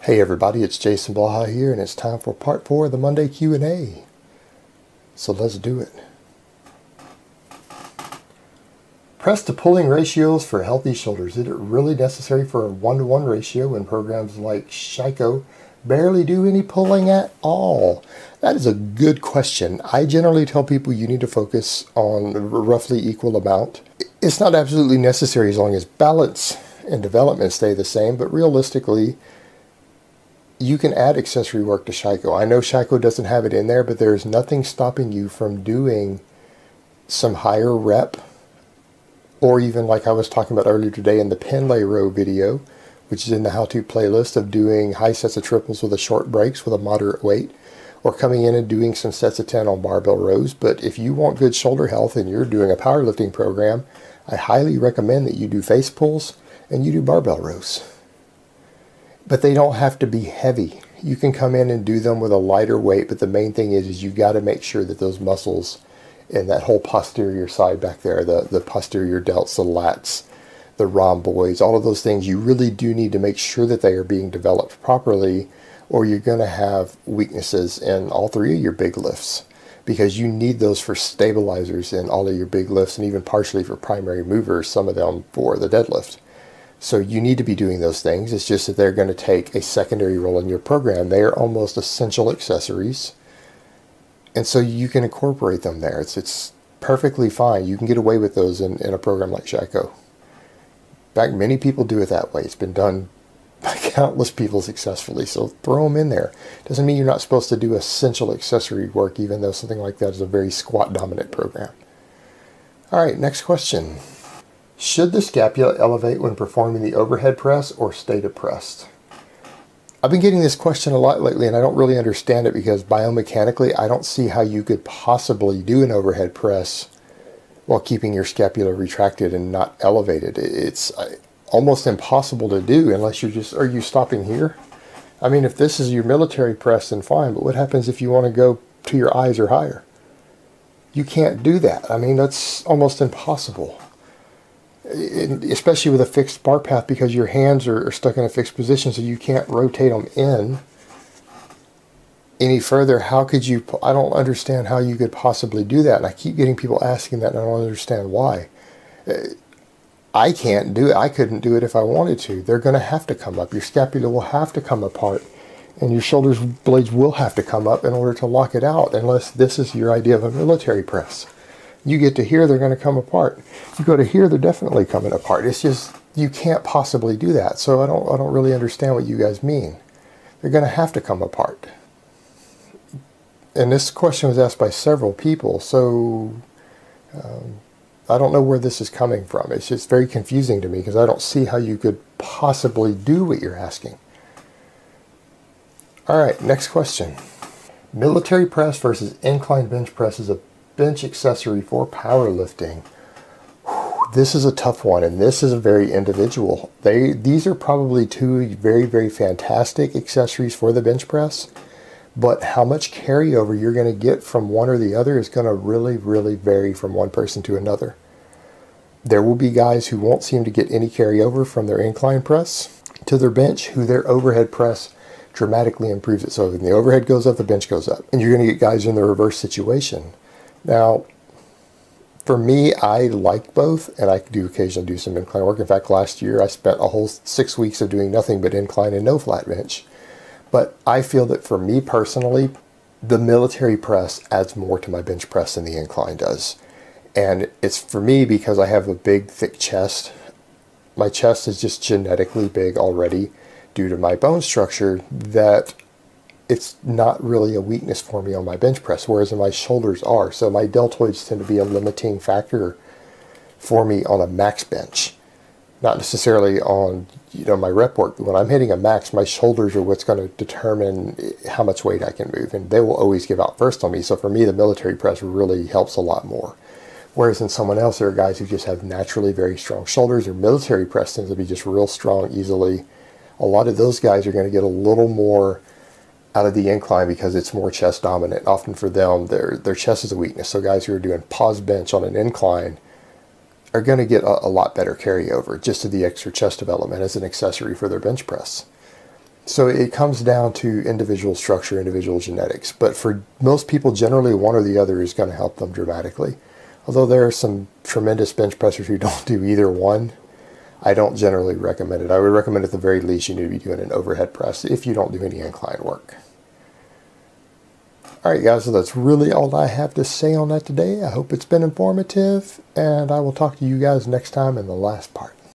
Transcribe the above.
Hey everybody, it's Jason Blaha here, and it's time for part 4 of the Monday Q&A. So let's do it. Press to pulling ratios for healthy shoulders. Is it really necessary for a 1-to-1 ratio when programs like sheiko barely do any pulling at all? That is a good question. I generally tell people you need to focus on a roughly equal amount. It's not absolutely necessary as long as balance and development stay the same, but realistically, you can add accessory work to sheiko. I know sheiko doesn't have it in there, but there's nothing stopping you from doing some higher rep, or even like I was talking about earlier today in the pin lay row video, which is in the how-to playlist, of doing high sets of triples with a short breaks with a moderate weight, or coming in and doing some sets of 10 on barbell rows. But if you want good shoulder health and you're doing a powerlifting program, I highly recommend that you do face pulls and you do barbell rows. But they don't have to be heavy. You can come in and do them with a lighter weight, but the main thing is you've got to make sure that those muscles in that whole posterior side back there, the posterior delts, the lats, the rhomboids, all of those things, you really do need to make sure that they are being developed properly, or you're going to have weaknesses in all three of your big lifts, because you need those for stabilizers in all of your big lifts, and even partially for primary movers, some of them for the deadlift. So you need to be doing those things. It's just that they're going to take a secondary role in your program. They are almost essential accessories. And so you can incorporate them there. It's perfectly fine. You can get away with those in a program like sheiko. In fact, many people do it that way. It's been done by countless people successfully. So throw them in there. Doesn't mean you're not supposed to do essential accessory work, even though something like that is a very squat dominant program. All right, next question. Should the scapula elevate when performing the overhead press or stay depressed? I've been getting this question a lot lately, and I don't really understand it, because biomechanically I don't see how you could possibly do an overhead press while keeping your scapula retracted and not elevated. It's almost impossible to do unless you're just, are you stopping here? I mean, if this is your military press, then fine, but what happens if you want to go to your eyes or higher? You can't do that. I mean, that's almost impossible. Especially with a fixed bar path, because your hands are stuck in a fixed position, so you can't rotate them in any further. How could you? I don't understand how you could possibly do that, and I keep getting people asking that, and I don't understand why. I can't do it. I couldn't do it if I wanted to. They're going to have to come up. Your scapula will have to come apart, and your shoulder blades will have to come up in order to lock it out, unless this is your idea of a military press. You get to here, they're going to come apart. You go to here, they're definitely coming apart. It's just, you can't possibly do that. So I don't really understand what you guys mean. They're going to have to come apart. And this question was asked by several people, so I don't know where this is coming from. It's just very confusing to me, because I don't see how you could possibly do what you're asking. All right, next question. Military press versus incline bench press is a bench accessory for powerlifting. This is a tough one, and this is a very individual. These are probably two very, very fantastic accessories for the bench press, but how much carryover you're going to get from one or the other is going to really, really vary from one person to another. There will be guys who won't seem to get any carryover from their incline press to their bench, who their overhead press dramatically improves it. So when the overhead goes up, the bench goes up, and you're going to get guys in the reverse situation. Now, for me, I like both, and I do occasionally do some incline work. In fact, last year I spent a whole 6 weeks of doing nothing but incline and no flat bench. But I feel that for me personally, the military press adds more to my bench press than the incline does. And it's for me because I have a big, thick chest. My chest is just genetically big already due to my bone structure, that it's not really a weakness for me on my bench press, whereas my shoulders are. So my deltoids tend to be a limiting factor for me on a max bench, not necessarily on my rep work. When I'm hitting a max, my shoulders are what's going to determine how much weight I can move, and they will always give out first on me. So for me, the military press really helps a lot more. Whereas in someone else, there are guys who just have naturally very strong shoulders. Their military press tends to be just real strong easily. A lot of those guys are going to get a little more out of the incline because it's more chest dominant. Often for them, their chest is a weakness. So guys who are doing pause bench on an incline are going to get a lot better carryover just to the extra chest development as an accessory for their bench press. So it comes down to individual structure, individual genetics. But for most people, generally one or the other is going to help them dramatically. Although there are some tremendous bench pressers who don't do either one, I don't generally recommend it. I would recommend at the very least you need to be doing an overhead press if you don't do any incline work. Alright guys, so that's really all I have to say on that today. I hope it's been informative, and I will talk to you guys next time in the last part.